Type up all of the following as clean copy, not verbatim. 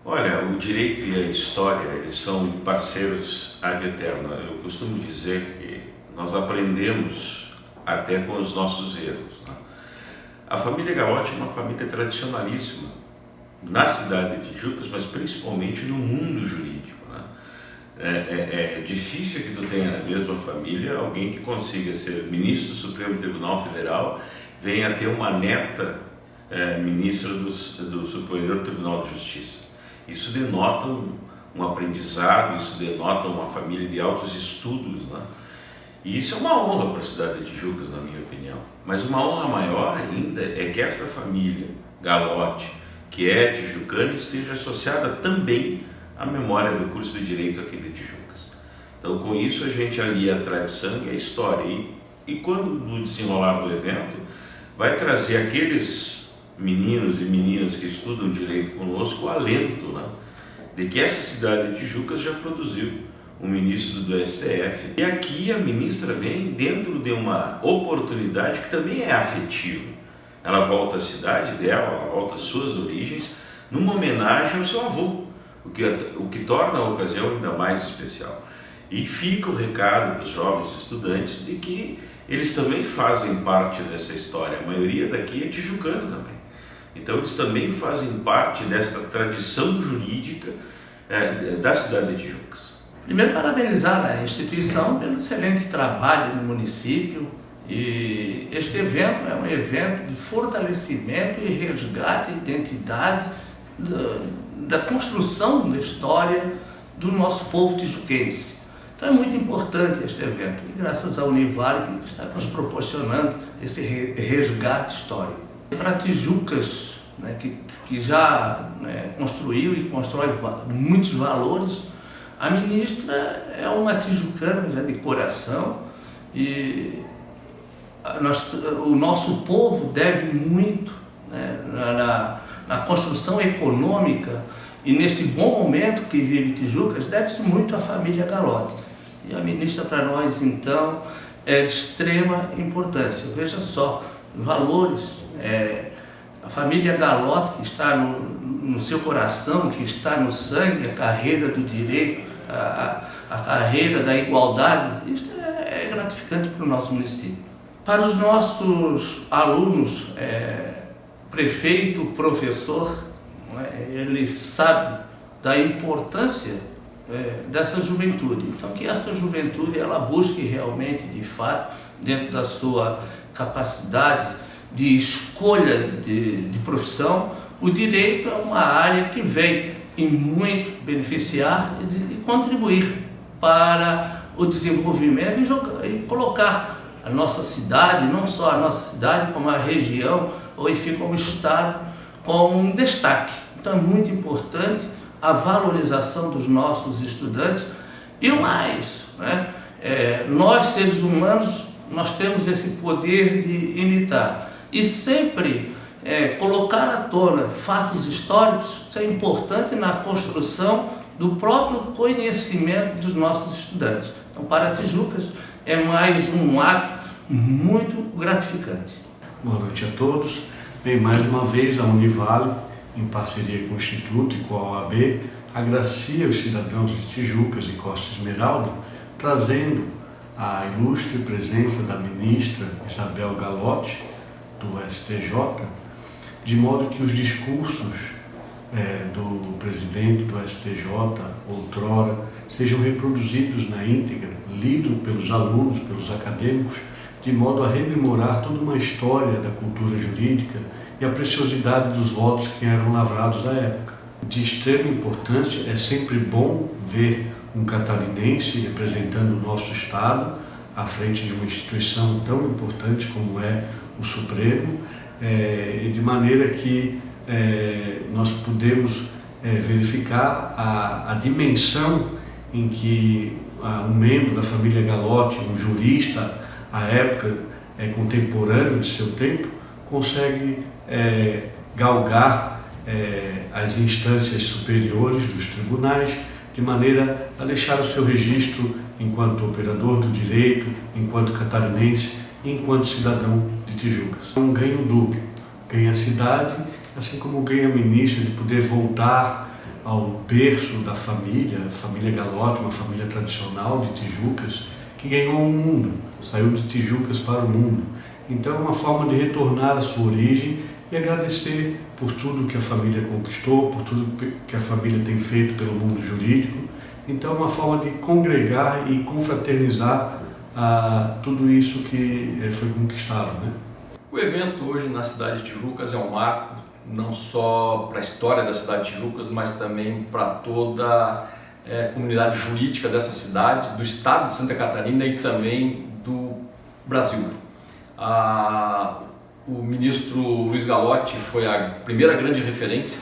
Olha, o direito e a história, eles são parceiros ad eterno. Eu costumo dizer que nós aprendemos até com os nossos erros, né? A família Galotti é uma família tradicionalíssima na cidade de Tijucas, mas principalmente no mundo jurídico, né? É difícil que tu tenha na mesma família alguém que consiga ser ministro do Supremo Tribunal Federal, venha ter uma neta ministra do Superior Tribunal de Justiça. Isso denota um aprendizado, isso denota uma família de altos estudos, né? E isso é uma honra para a cidade de Tijucas, na minha opinião. Mas uma honra maior ainda é que essa família Galotti, que é tijucana, esteja associada também à memória do curso de Direito aqui de Tijucas. Então, com isso, a gente alia a tradição e a história. E quando no desenrolar do evento, vai trazer aqueles meninos e meninas que estudam direito conosco o alento, né, de que essa cidade de Tijucas já produziu um ministro do STF. E aqui a ministra vem dentro de uma oportunidade que também é afetiva. Ela volta à cidade dela, ela volta às suas origens, numa homenagem ao seu avô, o que torna a ocasião ainda mais especial. E fica o recado para os jovens estudantes de que eles também fazem parte dessa história. A maioria daqui é tijucano também. Então eles também fazem parte dessa tradição jurídica da cidade de Tijucas. Primeiro, parabenizar a instituição pelo excelente trabalho no município. E este evento é um evento de fortalecimento e resgate da identidade da construção da história do nosso povo tijuquense. Então é muito importante este evento e graças ao Univale que está nos proporcionando esse resgate histórico. Para Tijucas, né, que já construiu e constrói muitos valores, a ministra é uma tijucana já de coração e o nosso povo deve muito, né, na construção econômica e neste bom momento que vive Tijucas, deve-se muito à família Galotti. E a ministra para nós, então, é de extrema importância. Veja só, valores, a família Galotti que está no seu coração, que está no sangue, a carreira do direito, a carreira da igualdade, isso é gratificante para o nosso município. Para os nossos alunos, prefeito, professor, ele sabe da importância dessa juventude. Então, que essa juventude ela busque realmente, de fato, dentro da sua capacidade de escolha de profissão, o direito é uma área que vem em muito beneficiar e contribuir para o desenvolvimento e colocar a nossa cidade, não só a nossa cidade, como a região, ou enfim, como o estado, com um destaque. Então é muito importante a valorização dos nossos estudantes e o mais, né? Nós seres humanos, nós temos esse poder de imitar e sempre colocar à tona fatos históricos. Isso é importante na construção do próprio conhecimento dos nossos estudantes. Então, para Tijucas, é mais um ato muito gratificante. Boa noite a todos. Bem, mais uma vez a Univale, em parceria com o Instituto e com a OAB, agracia os cidadãos de Tijucas e Costa Esmeralda, trazendo a ilustre presença da ministra Isabel Galotti, do STJ, de modo que os discursos do presidente do STJ, outrora, sejam reproduzidos na íntegra, lidos pelos alunos, pelos acadêmicos, de modo a rememorar toda uma história da cultura jurídica e a preciosidade dos votos que eram lavrados à época. De extrema importância, é sempre bom ver um catarinense representando o nosso Estado à frente de uma instituição tão importante como é o Supremo, e de maneira que nós podemos verificar a dimensão em que um membro da família Galotti, um jurista à época contemporâneo de seu tempo, consegue galgar as instâncias superiores dos tribunais, de maneira a deixar o seu registro enquanto operador do direito, enquanto catarinense e enquanto cidadão de Tijucas. É um ganho duplo, ganha a cidade, assim como ganha a ministra de poder voltar ao berço da família, a família Galotti, uma família tradicional de Tijucas, que ganhou o mundo, saiu de Tijucas para o mundo. Então é uma forma de retornar à sua origem e agradecer por tudo que a família conquistou, por tudo que a família tem feito pelo mundo jurídico. Então é uma forma de congregar e confraternizar tudo isso que foi conquistado, né? O evento hoje na cidade de Tijucas é um marco, não só para a história da cidade de Tijucas, mas também para toda a comunidade jurídica dessa cidade, do estado de Santa Catarina e também do Brasil. O ministro Luiz Galotti foi a primeira grande referência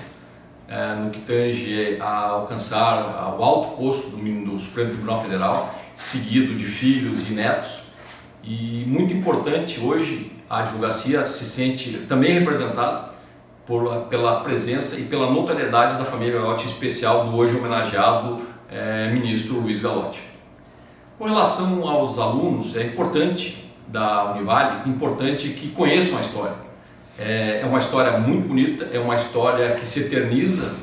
no que tange a alcançar o alto posto do Supremo Tribunal Federal, seguido de filhos e netos. E muito importante hoje, a advocacia se sente também representada pela presença e pela notoriedade da família Galotti, em especial do hoje homenageado ministro Luiz Galotti. Com relação aos alunos, é importante da Univale, importante que conheçam a história. É uma história muito bonita, é uma história que se eterniza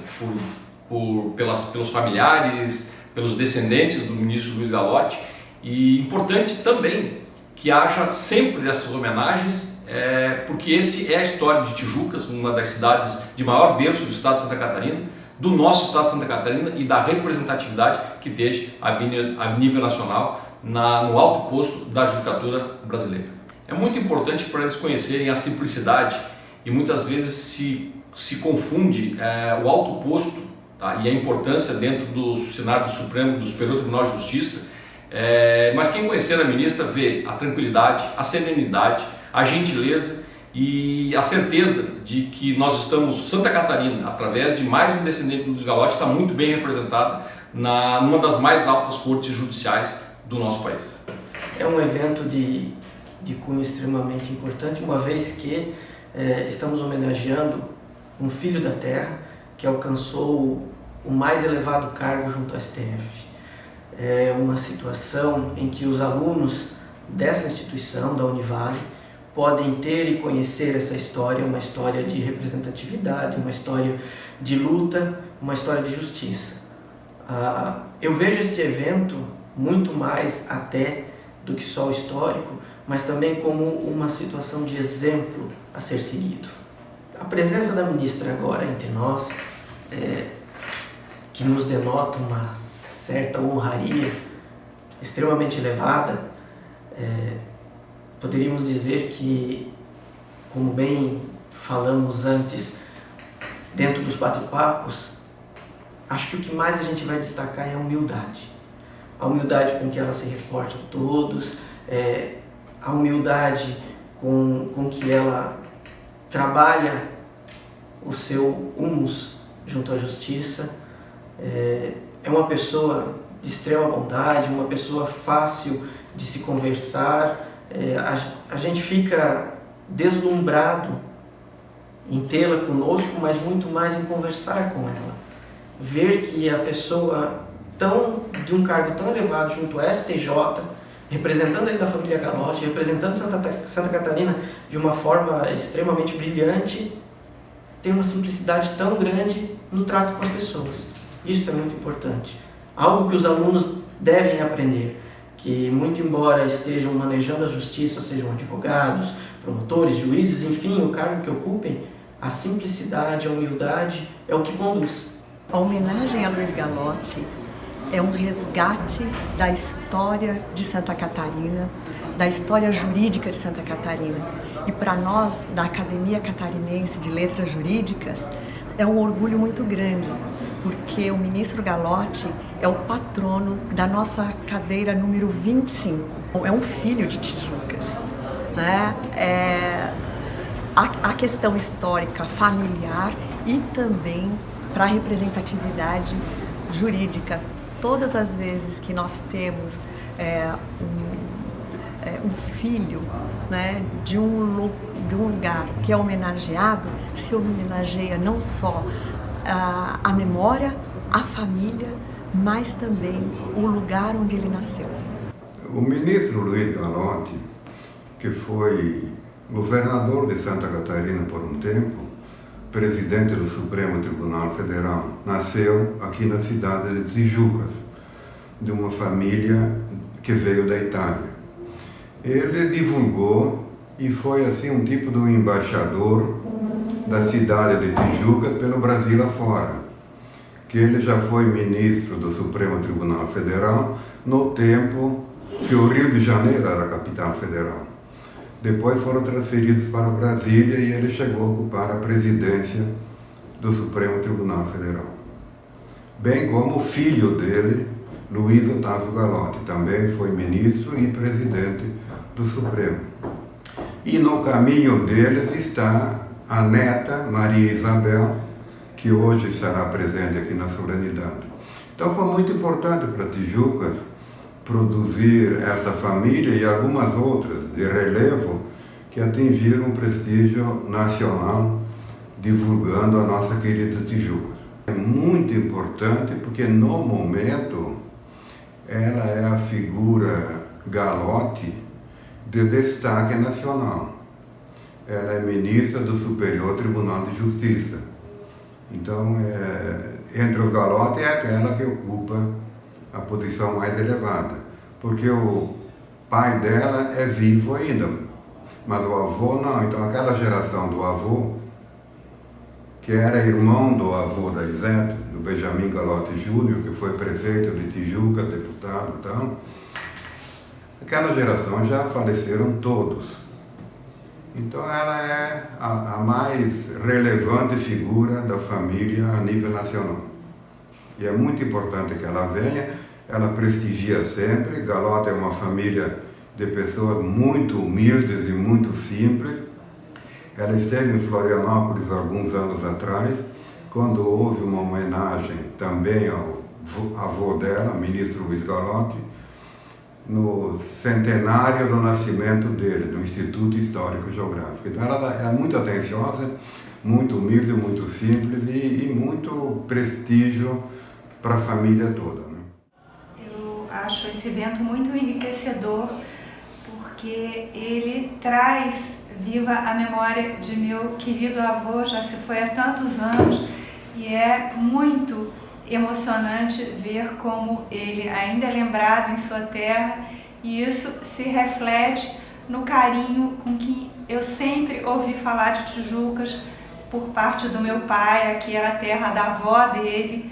pelos familiares, pelos descendentes do ministro Luiz Galotti, e importante também que haja sempre essas homenagens, porque esse é a história de Tijucas, uma das cidades de maior berço do estado de Santa Catarina, do nosso estado de Santa Catarina e da representatividade que teve a nível nacional no alto posto da judicatura brasileira. É muito importante para eles conhecerem a simplicidade e muitas vezes se confunde o alto posto, tá, e a importância dentro do cenário do Supremo, do Superior Tribunal de Justiça, mas quem conhecer a ministra vê a tranquilidade, a serenidade, a gentileza e a certeza de que nós estamos, Santa Catarina, através de mais um descendente do Luiz Galotti, está muito bem representada numa das mais altas cortes judiciais do nosso país. É um evento de cunho extremamente importante, uma vez que estamos homenageando um filho da terra que alcançou o mais elevado cargo junto ao STF. É uma situação em que os alunos dessa instituição, da Univale, podem ter e conhecer essa história, uma história de representatividade, uma história de luta, uma história de justiça. Eu vejo este evento muito mais até do que só o histórico, mas também como uma situação de exemplo a ser seguido. A presença da ministra agora entre nós, que nos denota uma certa honraria extremamente elevada, poderíamos dizer que, como bem falamos antes, dentro dos bate-papos, acho que o que mais a gente vai destacar é a humildade. A humildade com que ela se reporta a todos, a humildade com que ela trabalha o seu humus junto à justiça. É uma pessoa de extrema bondade, uma pessoa fácil de se conversar. A gente fica deslumbrado em tê-la conosco, mas muito mais em conversar com ela. Ver que a pessoa de um cargo tão elevado junto ao STJ, representando ainda a família Galotti, representando Santa Catarina de uma forma extremamente brilhante, tem uma simplicidade tão grande no trato com as pessoas. Isso é muito importante. Algo que os alunos devem aprender, que muito embora estejam manejando a justiça, sejam advogados, promotores, juízes, enfim, o cargo que ocupem, a simplicidade, a humildade é o que conduz. A homenagem a Luiz Galotti é um resgate da história de Santa Catarina, da história jurídica de Santa Catarina. E para nós, da Academia Catarinense de Letras Jurídicas, é um orgulho muito grande, porque o ministro Galotti é o patrono da nossa cadeira número 25. É um filho de Tijucas, né? A questão histórica, familiar e também para a representatividade jurídica. Todas as vezes que nós temos um filho, né, de um lugar que é homenageado, se homenageia não só a memória, a família, mas também o lugar onde ele nasceu. O ministro Luiz Gallotti, que foi governador de Santa Catarina por um tempo, presidente do Supremo Tribunal Federal, nasceu aqui na cidade de Tijucas, de uma família que veio da Itália. Ele divulgou e foi assim um tipo de embaixador da cidade de Tijucas pelo Brasil afora, que ele já foi ministro do Supremo Tribunal Federal no tempo que o Rio de Janeiro era a capital federal. Depois foram transferidos para Brasília e ele chegou a ocupar a presidência do Supremo Tribunal Federal. Bem como o filho dele, Luiz Otávio Gallotti, também foi ministro e presidente do Supremo. E no caminho deles está a neta, Maria Isabel, que hoje estará presente aqui na solenidade. Então foi muito importante para Tijucas produzir essa família e algumas outras de relevo que atingiram um prestígio nacional, divulgando a nossa querida Tijucas. É muito importante porque no momento ela é a figura Gallotti de destaque nacional. Ela é ministra do Superior Tribunal de Justiça. Então, entre os Gallotti é aquela que ocupa a posição mais elevada, porque o pai dela é vivo ainda, mas o avô não. Então aquela geração do avô, que era irmão do avô da Isete, do Benjamin Gallotti Júnior, que foi prefeito de Tijuca, deputado e tal, aquela geração já faleceram todos. Então ela é a mais relevante figura da família a nível nacional. E é muito importante que ela venha, ela prestigia sempre. Gallotti é uma família de pessoas muito humildes e muito simples. Ela esteve em Florianópolis alguns anos atrás, quando houve uma homenagem também ao avô dela, ministro Luiz Gallotti, no centenário do nascimento dele, do Instituto Histórico Geográfico. Então ela é muito atenciosa, muito humilde, muito simples e muito prestígio para a família toda, né? Eu acho esse evento muito enriquecedor, porque ele traz viva a memória de meu querido avô, já se foi há tantos anos, e é muito emocionante ver como ele ainda é lembrado em sua terra, e isso se reflete no carinho com que eu sempre ouvi falar de Tijucas por parte do meu pai. Aqui era a terra da avó dele,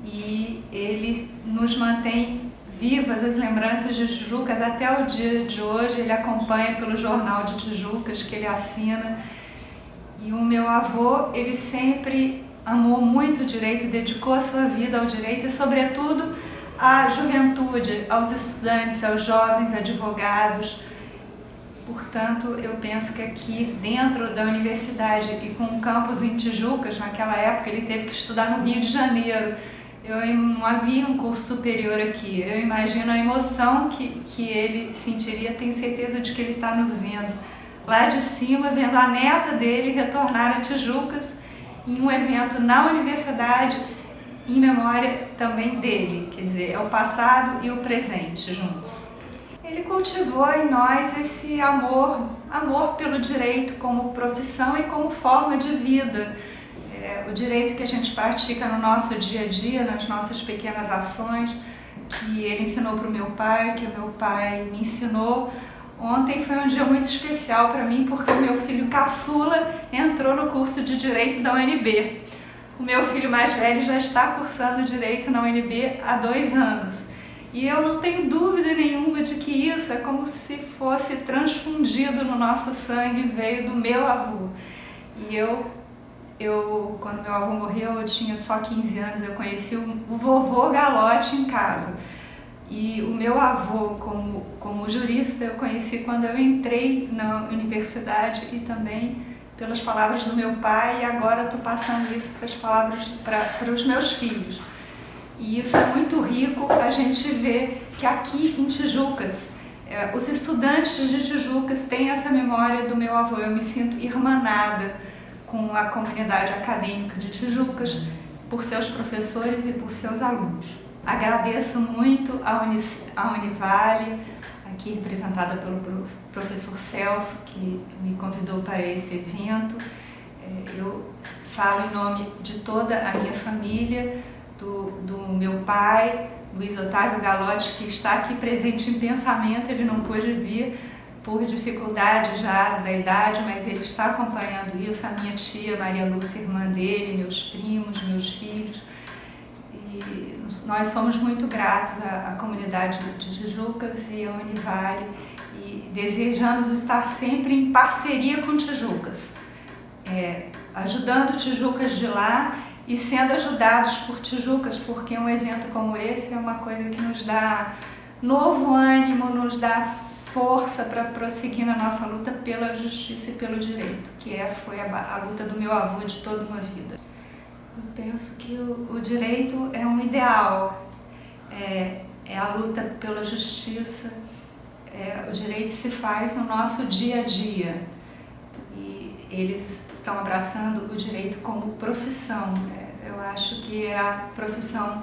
e ele nos mantém vivas as lembranças de Tijucas até o dia de hoje. Ele acompanha pelo jornal de Tijucas que ele assina, e o meu avô, ele sempre amou muito o direito, dedicou a sua vida ao direito e, sobretudo, à juventude, aos estudantes, aos jovens advogados. Portanto, eu penso que aqui dentro da universidade e com o campus em Tijucas, naquela época ele teve que estudar no Rio de Janeiro. Não havia um curso superior aqui. Eu imagino a emoção que ele sentiria, tenho certeza de que ele está nos vendo lá de cima, vendo a neta dele retornar a Tijucas em um evento na universidade, em memória também dele, quer dizer, é o passado e o presente juntos. Ele cultivou em nós esse amor pelo direito como profissão e como forma de vida. O direito que a gente pratica no nosso dia a dia, nas nossas pequenas ações, que ele ensinou para o meu pai, que o meu pai me ensinou. Ontem foi um dia muito especial para mim, porque o meu filho caçula entrou no curso de Direito da UNB. O meu filho mais velho já está cursando Direito na UNB há 2 anos. E eu não tenho dúvida nenhuma de que isso é como se fosse transfundido no nosso sangue, veio do meu avô. E quando meu avô morreu, eu tinha só 15 anos, eu conheci o vovô Gallotti em casa. E o meu avô, como jurista, eu conheci quando eu entrei na universidade, e também pelas palavras do meu pai, e agora estou passando isso para os meus filhos. E isso é muito rico, a gente vê que aqui em Tijucas, os estudantes de Tijucas têm essa memória do meu avô. Eu me sinto irmanada com a comunidade acadêmica de Tijucas, por seus professores e por seus alunos. Agradeço muito a Univale, aqui representada pelo professor Celso, que me convidou para esse evento. Eu falo em nome de toda a minha família, do meu pai, Luiz Otávio Galotti, que está aqui presente em pensamento. Ele não pôde vir por dificuldade já da idade, mas ele está acompanhando isso. A minha tia Maria Lúcia, irmã dele, meus primos, meus filhos. E nós somos muito gratos à comunidade de Tijucas e à Univale, e desejamos estar sempre em parceria com Tijucas, ajudando Tijucas de lá e sendo ajudados por Tijucas, porque um evento como esse é uma coisa que nos dá novo ânimo, nos dá força para prosseguir na nossa luta pela justiça e pelo direito, que foi a luta do meu avô de toda uma vida. Eu penso que o direito é um ideal, é a luta pela justiça, o direito se faz no nosso dia a dia, e eles estão abraçando o direito como profissão. Eu acho que é a profissão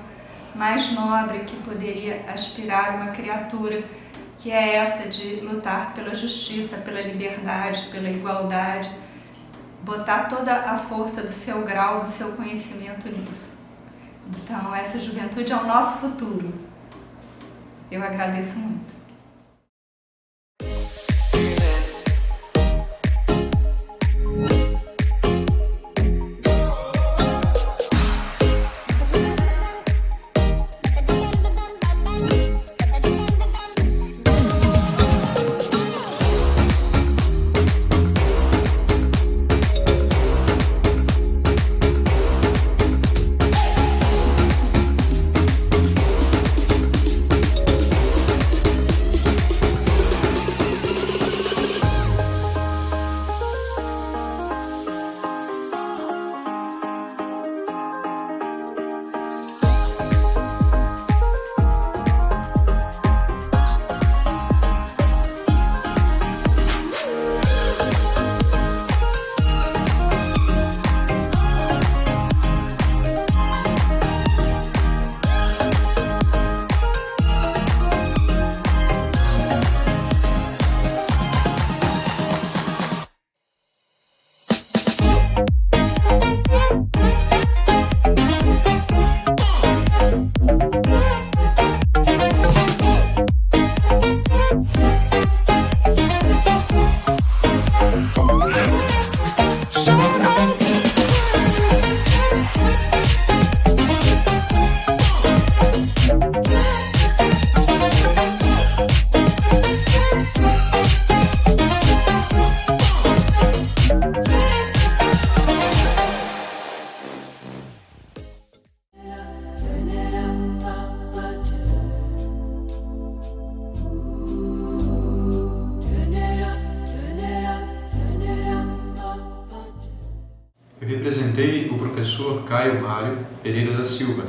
mais nobre que poderia aspirar uma criatura, que é essa de lutar pela justiça, pela liberdade, pela igualdade, botar toda a força do seu grau, do seu conhecimento nisso. Então, essa juventude é o nosso futuro. Eu agradeço muito. Eu representei o professor Caio Mário Pereira da Silva.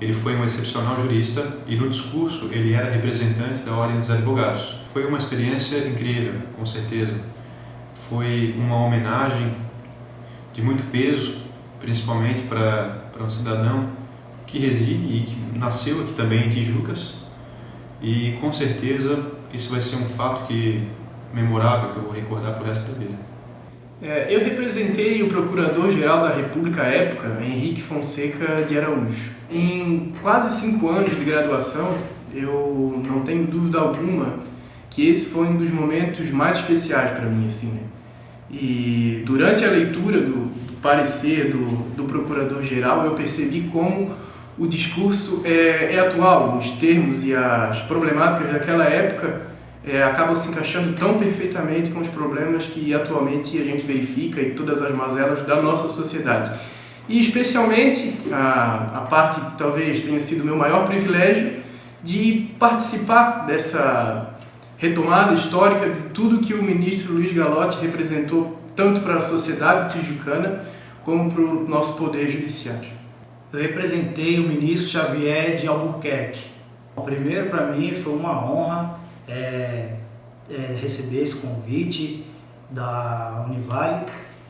Ele foi um excepcional jurista e no discurso ele era representante da Ordem dos Advogados. Foi uma experiência incrível, com certeza. Foi uma homenagem de muito peso, principalmente para um cidadão que reside e que nasceu aqui também em Tijucas. E com certeza isso vai ser um fato memorável que eu vou recordar para o resto da vida. Eu representei o Procurador-Geral da República à época, Henrique Fonseca de Araújo. Em quase 5 anos de graduação, eu não tenho dúvida alguma que esse foi um dos momentos mais especiais para mim, assim, né? E durante a leitura do parecer do Procurador-Geral, eu percebi como o discurso é atual, os termos e as problemáticas daquela época acabam se encaixando tão perfeitamente com os problemas que atualmente a gente verifica e todas as mazelas da nossa sociedade. E especialmente a parte que talvez tenha sido o meu maior privilégio de participar dessa retomada histórica de tudo que o ministro Luiz Galotti representou tanto para a sociedade tijucana como para o nosso poder judiciário. Eu representei o ministro Xavier de Albuquerque. Primeiro, para mim, foi uma honra receber esse convite da Univale,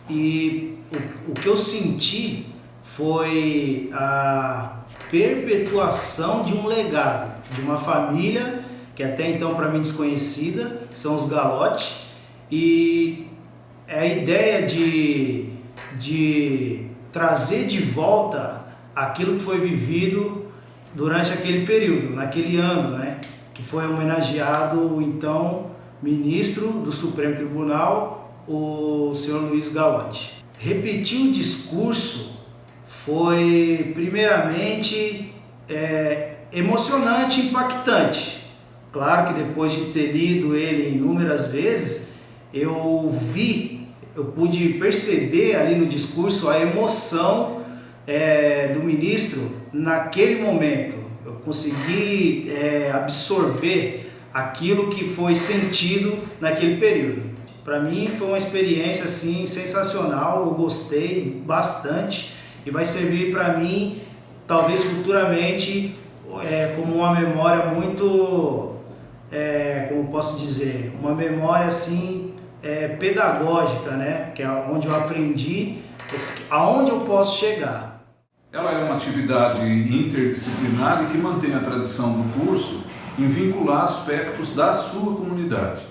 e o que eu senti foi a perpetuação de um legado, de uma família que até então para mim desconhecida, que são os Galotti, e a ideia de trazer de volta aquilo que foi vivido durante aquele período, naquele ano, né, que foi homenageado o então ministro do Supremo Tribunal, o senhor Luiz Galotti. Repetir o discurso foi, primeiramente, emocionante e impactante. Claro que depois de ter lido ele inúmeras vezes, eu pude perceber ali no discurso a emoção do ministro naquele momento. Eu consegui absorver aquilo que foi sentido naquele período. Para mim foi uma experiência assim sensacional, eu gostei bastante e vai servir para mim, talvez futuramente, como uma memória muito, como posso dizer, uma memória assim pedagógica, né? Que é onde eu aprendi, aonde eu posso chegar. Ela é uma atividade interdisciplinar e que mantém a tradição do curso em vincular aspectos da sua comunidade.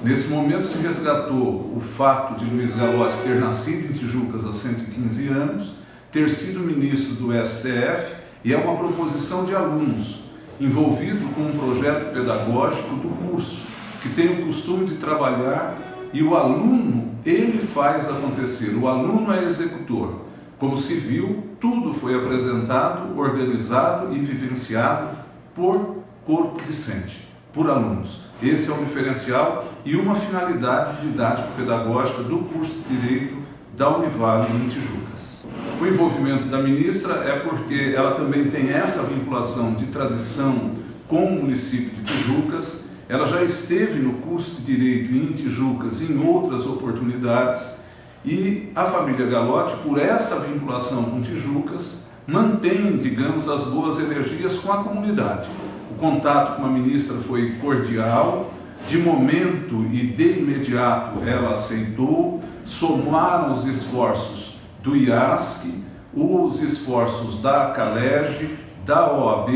Nesse momento se resgatou o fato de Luiz Galotti ter nascido em Tijucas há 115 anos, ter sido ministro do STF, e é uma proposição de alunos envolvido com um projeto pedagógico do curso, que tem o costume de trabalhar e o aluno, ele faz acontecer, o aluno é executor. Como se viu, tudo foi apresentado, organizado e vivenciado por corpo discente, por alunos. Esse é um diferencial e uma finalidade didático-pedagógica do curso de Direito da Univale em Tijucas. O envolvimento da ministra é porque ela também tem essa vinculação de tradição com o município de Tijucas. Ela já esteve no curso de Direito em Tijucas em outras oportunidades e a família Galotti, por essa vinculação com Tijucas, mantém, digamos, as boas energias com a comunidade. O contato com a ministra foi cordial, de momento e de imediato ela aceitou, somaram os esforços do IASC, os esforços da CALEG, da OAB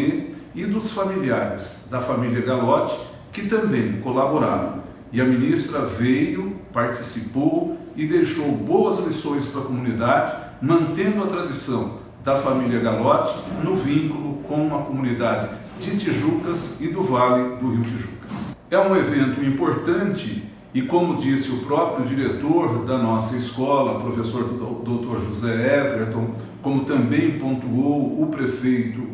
e dos familiares da família Galotti, que também colaboraram. E a ministra veio, participou e deixou boas lições para a comunidade, mantendo a tradição da família Galotti no vínculo com a comunidade de Tijucas e do Vale do Rio Tijucas. É um evento importante e, como disse o próprio diretor da nossa escola, professor Dr. José Everton, como também pontuou o prefeito,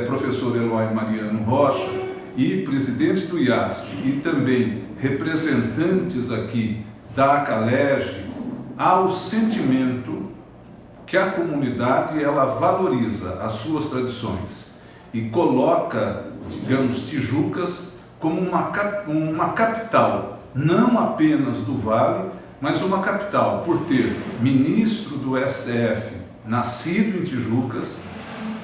professor Eloy Mariano Rocha, e presidente do IASC, e também representantes aqui da CALEG, há o sentimento que a comunidade ela valoriza as suas tradições e coloca, digamos, Tijucas como uma capital, não apenas do Vale, mas uma capital por ter ministro do STF nascido em Tijucas,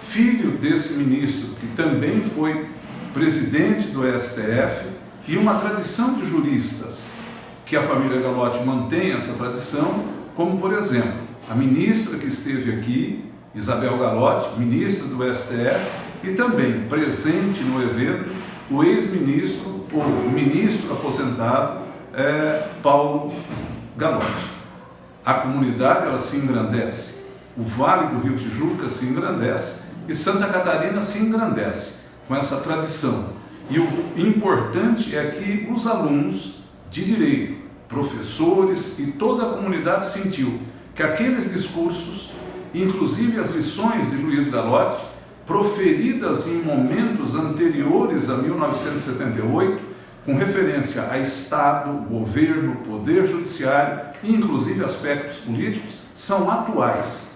filho desse ministro que também foi presidente do STF, e uma tradição de juristas, que a família Galotti mantém essa tradição, como, por exemplo, a ministra que esteve aqui, Isabel Galotti, ministra do STF, e também presente no evento, o ex-ministro, ou ministro aposentado, Paulo Galotti. A comunidade ela se engrandece, o Vale do Rio Tijuca se engrandece e Santa Catarina se engrandece com essa tradição. E o importante é que os alunos de direito, professores e toda a comunidade sentiu que aqueles discursos, inclusive as lições de Luiz Galotti, proferidas em momentos anteriores a 1978, com referência a Estado, governo, poder judiciário e inclusive aspectos políticos, são atuais.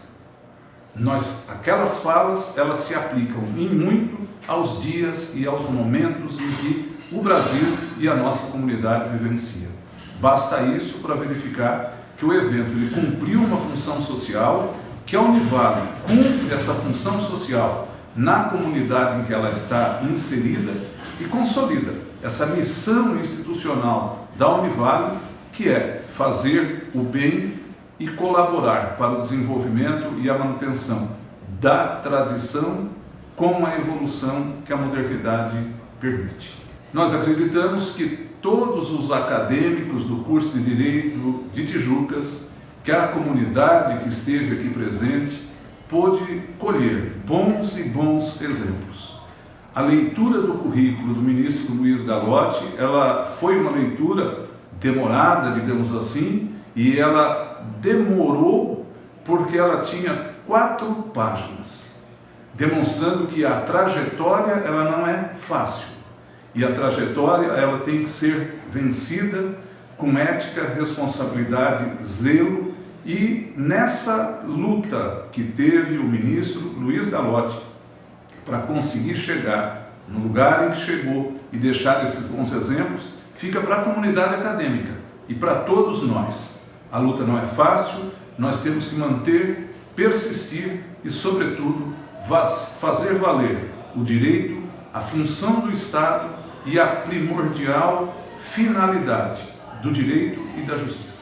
Aquelas falas, elas se aplicam em muito aos dias e aos momentos em que o Brasil e a nossa comunidade vivencia. Basta isso para verificar que o evento ele cumpriu uma função social, que a Univale cumpre essa função social na comunidade em que ela está inserida e consolida essa missão institucional da Univale, que é fazer o bem e colaborar para o desenvolvimento e a manutenção da tradição com a evolução que a modernidade permite. Nós acreditamos que todos os acadêmicos do curso de Direito de Tijucas, que a comunidade que esteve aqui presente, pôde colher bons e bons exemplos. A leitura do currículo do ministro Luiz Gallotti, ela foi uma leitura demorada, digamos assim, e ela demorou porque ela tinha 4 páginas, demonstrando que a trajetória ela não é fácil. E a trajetória ela tem que ser vencida com ética, responsabilidade, zelo. E nessa luta que teve o ministro Luiz Gallotti para conseguir chegar no lugar em que chegou e deixar esses bons exemplos, fica para a comunidade acadêmica e para todos nós. A luta não é fácil, nós temos que manter, persistir e, sobretudo, fazer valer o direito, a função do Estado e a primordial finalidade do direito e da justiça.